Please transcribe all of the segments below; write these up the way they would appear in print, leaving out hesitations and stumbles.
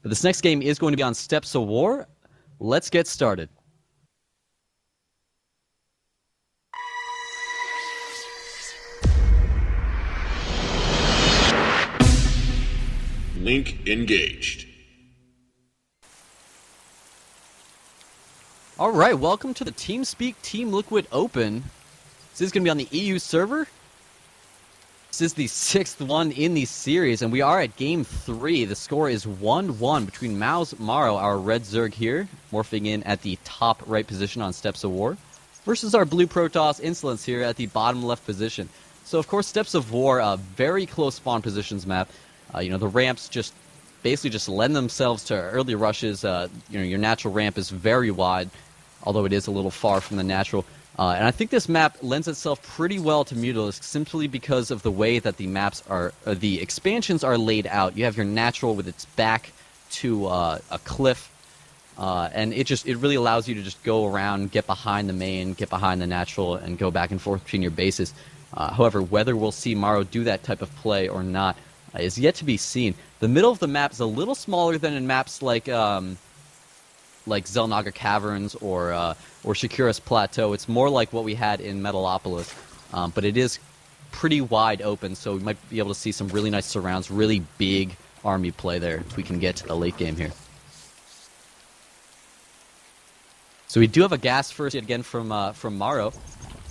But this next game is going to be on Steps of War. Let's get started. Link engaged. All right, welcome to the TeamSpeak Team Liquid Open. This is going to be on the EU server. This is the 6th one in the series, and we are at Game 3. The score is 1-1 between mouzMorrow, our red Zerg here, morphing in at the top right position on Steps of War, versus our blue Protoss Insolence here at the bottom left position. So, of course, Steps of War, a very close spawn positions map. The ramps basically just lend themselves to early rushes. Your natural ramp is very wide, although it is a little far from the natural. And I think this map lends itself pretty well to Mutalisk simply because of the way that the maps are, the expansions are laid out. You have your natural with its back to a cliff, and it really allows you to just go around, get behind the main, get behind the natural, and go back and forth between your bases. However, whether we'll see Morrow do that type of play or not is yet to be seen. The middle of the map is a little smaller than in maps like Xel'Naga Caverns or Shakira's Plateau. It's more like what we had in Metalopolis, but it is pretty wide open, so we might be able to see some really nice surrounds, really big army play there if we can get to the late game here. So we do have a gas first yet again from Morrow,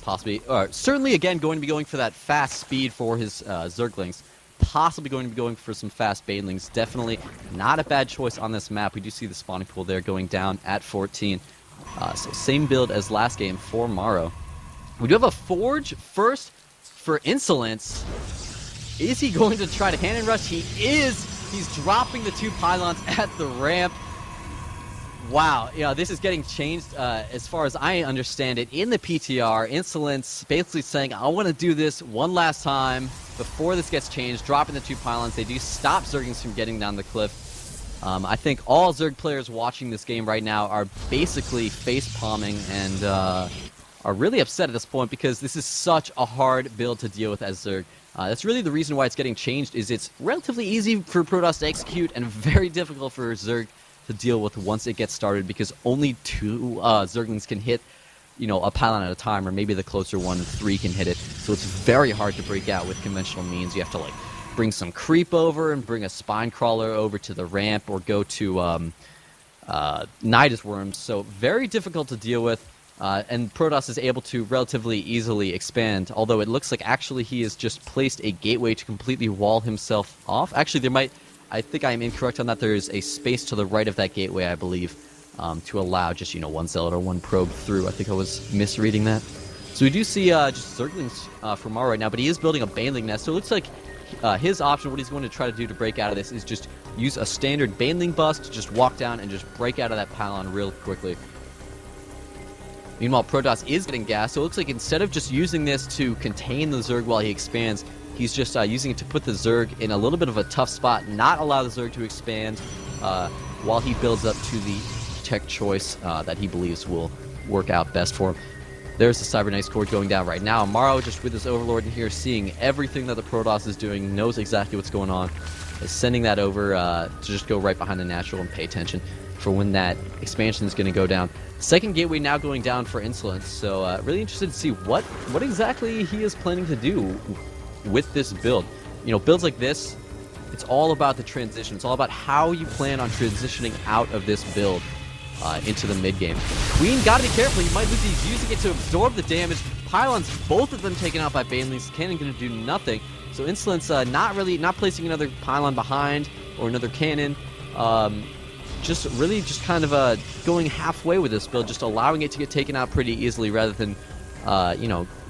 possibly, or certainly again going to be going for that fast speed for his Zerglings. Possibly going to be going for some fast Banelings. Definitely not a bad choice on this map. We do see the spawning pool there going down at 14. So same build as last game for Morrow. We do have a Forge first for Insolence. Is he going to try to hand and rush? He is! He's dropping the 2 pylons at the ramp. Wow, this is getting changed as far as I understand it. In the PTR, Insolence basically saying, I want to do this one last time before this gets changed, dropping the 2 pylons. They do stop Zerglings from getting down the cliff. I think all Zerg players watching this game right now are basically face-palming and are really upset at this point because this is such a hard build to deal with as Zerg. That's really the reason why it's getting changed, is it's relatively easy for Protoss to execute and very difficult for Zerg to deal with once it gets started, because only 2 Zerglings can hit, a pylon at a time, or maybe the closer one, 3 can hit it. So it's very hard to break out with conventional means. You have to bring some creep over and bring a spine crawler over to the ramp, or go to Nidus worms. So very difficult to deal with. And Protoss is able to relatively easily expand, although it looks like actually he has just placed a gateway to completely wall himself off. Actually, I think I am incorrect on that. There is a space to the right of that gateway, I believe, to allow just, 1 zealot or 1 probe through. I think I was misreading that. So we do see just Zerglings from Morrow right now, but he is building a Baneling nest. So it looks like his option, what he's going to try to do to break out of this, is just use a standard Baneling bust, just walk down and just break out of that pylon real quickly. Meanwhile, Protoss is getting gas, so it looks like instead of just using this to contain the Zerg while he expands, he's just using it to put the Zerg in a little bit of a tough spot, not allow the Zerg to expand while he builds up to the tech choice that he believes will work out best for him. There's the Cybernetics Core going down right now. Morrow, just with his Overlord in here, seeing everything that the Protoss is doing, knows exactly what's going on, is sending that over to just go right behind the natural and pay attention for when that expansion is going to go down. Second gateway now going down for Insolence, so really interested to see what exactly he is planning to do with this build. Builds like this, it's all about the transition. It's all about how you plan on transitioning out of this build into the mid-game. Queen, gotta be careful. You might lose these, using it to absorb the damage. Pylons, both of them taken out by Banelings. Cannon gonna do nothing. So Insolence not placing another pylon behind or another cannon. Just kind of going halfway with this build, just allowing it to get taken out pretty easily rather than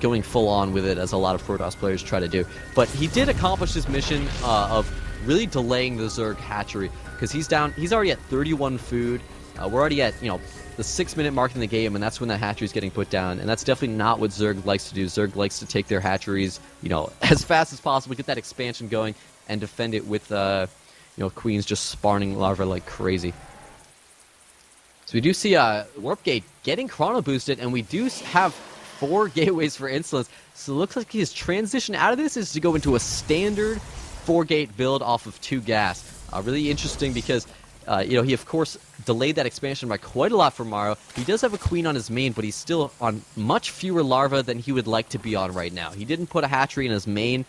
going full on with it as a lot of Protoss players try to do. But he did accomplish his mission of really delaying the Zerg hatchery, because he's already at 31 food. We're already at, the 6-minute mark in the game, and that's when the hatchery is getting put down. And that's definitely not what Zerg likes to do. Zerg likes to take their hatcheries, as fast as possible, get that expansion going, and defend it with, Queens just spawning larvae like crazy. So we do see Warp Gate getting chrono boosted, and we do have 4 gateways for Insolence. So it looks like his transition out of this is to go into a standard 4-gate build off of 2 gas. Really interesting, because He of course delayed that expansion by quite a lot for Morrow. He does have a queen on his main, but he's still on much fewer larvae than he would like to be on right now. He didn't put a hatchery in his main.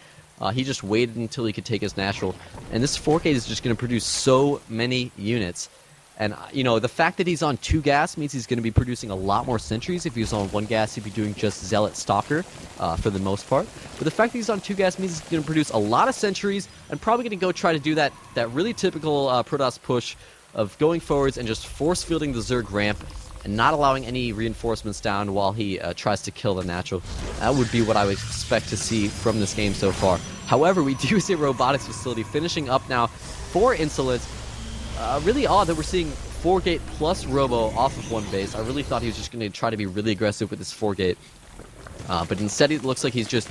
He just waited until he could take his natural. And this 4K is just going to produce so many units. And, the fact that he's on 2 gas means he's going to be producing a lot more sentries. If he was on 1 gas, he'd be doing just Zealot Stalker for the most part. But the fact that he's on 2 gas means he's going to produce a lot of sentries and probably going to go try to do that really typical Protoss push of going forwards and just force-fielding the Zerg ramp and not allowing any reinforcements down while he tries to kill the natural. That would be what I would expect to see from this game so far. However, we do see a robotics facility finishing up now for Insolence. Really odd that we're seeing 4-gate plus Robo off of 1 base. I really thought he was just going to try to be really aggressive with this 4-gate. But instead it looks like he's just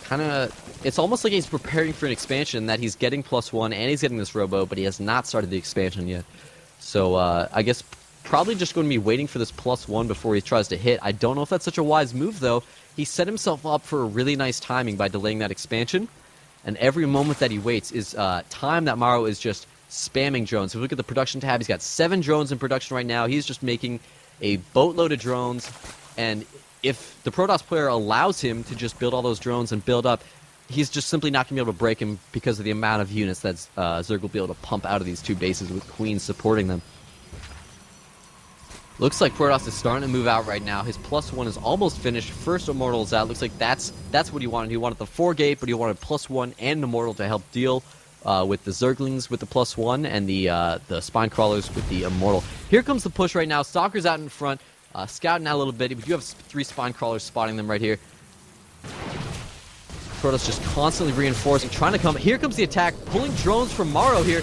kind of... It's almost like he's preparing for an expansion, that he's getting +1 and he's getting this Robo, but he has not started the expansion yet. So I guess probably just going to be waiting for this +1 before he tries to hit. I don't know if that's such a wise move, though. He set himself up for a really nice timing by delaying that expansion. And every moment that he waits is time that Morrow is just spamming drones. If we look at the production tab, he's got 7 drones in production right now. He's just making a boatload of drones, and if the Protoss player allows him to just build all those drones and build up, he's just simply not going to be able to break him because of the amount of units that Zerg will be able to pump out of these 2 bases with queens supporting them. Looks like Protoss is starting to move out right now. His +1 is almost finished. First Immortal is out. Looks like that's what he wanted. He wanted the 4-gate, but he wanted +1 and Immortal to help deal with the Zerglings with the +1 and the Spine Crawlers with the Immortal. Here comes the push right now. Stalker's out in front, scouting out a little bit. We do have 3 Spine Crawlers spotting them right here. Protoss just constantly reinforcing, trying to come. Here comes the attack, pulling drones from Morrow here.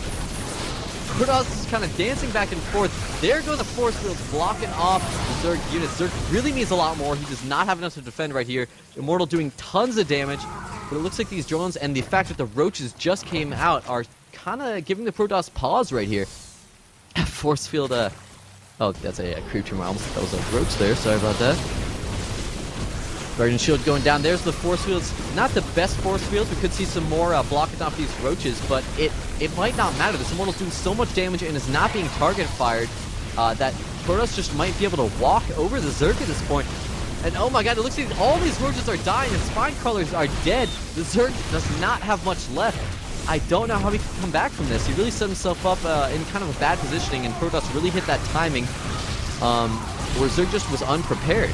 Protoss is kind of dancing back and forth. There go the force fields, blocking off the Zerg units. Zerg really means a lot more. He does not have enough to defend right here. Immortal doing tons of damage. But it looks like these drones and the fact that the roaches just came out are kind of giving the Protoss pause right here. Force field, oh, that's a creep tumor. I almost thought that was a roach there. Sorry about that. Guardian Shield going down. There's the force fields. Not the best force fields. We could see some more blocking off these roaches, but it might not matter. This Immortal's doing so much damage and is not being target fired that Protoss just might be able to walk over the Zerg at this point. And oh my god, it looks like all these roaches are dying and Spine Crawlers are dead. The Zerg does not have much left. I don't know how he can come back from this. He really set himself up in kind of a bad positioning, and Protoss really hit that timing where Zerg just was unprepared.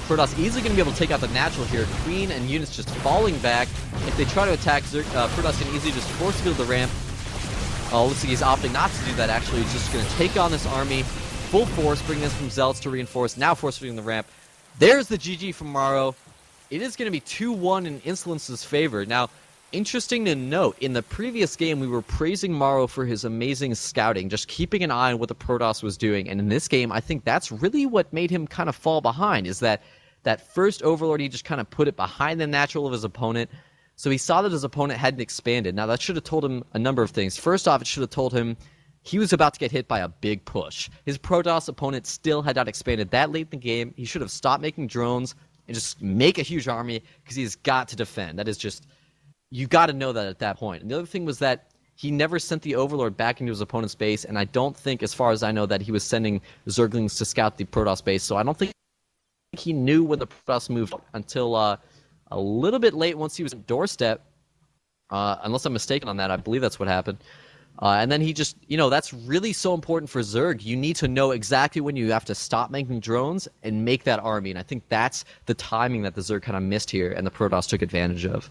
Protoss easily going to be able to take out the natural here. Queen and units just falling back. If they try to attack, Protoss can easily just force field the ramp. Oh, looks like he's opting not to do that, actually. He's just going to take on this army full force, bring in some Zealots to reinforce, now force fielding the ramp. There's the GG from Morrow. It is going to be 2-1 in Insolence's favor. Now, interesting to note, in the previous game, we were praising Morrow for his amazing scouting, just keeping an eye on what the Protoss was doing. And in this game, I think that's really what made him kind of fall behind, is that first Overlord, he just kind of put it behind the natural of his opponent. So he saw that his opponent hadn't expanded. Now, that should have told him a number of things. First off, it should have told him he was about to get hit by a big push. His Protoss opponent still had not expanded that late in the game. He should have stopped making drones and just make a huge army, because he's got to defend. That is just... You got to know that at that point. And the other thing was that he never sent the Overlord back into his opponent's base, and I don't think, as far as I know, that he was sending Zerglings to scout the Protoss base. So I don't think he knew when the Protoss moved until a little bit late once he was at doorstep. Unless I'm mistaken on that, I believe that's what happened. And then he just, that's really so important for Zerg. You need to know exactly when you have to stop making drones and make that army. And I think that's the timing that the Zerg kind of missed here and the Protoss took advantage of.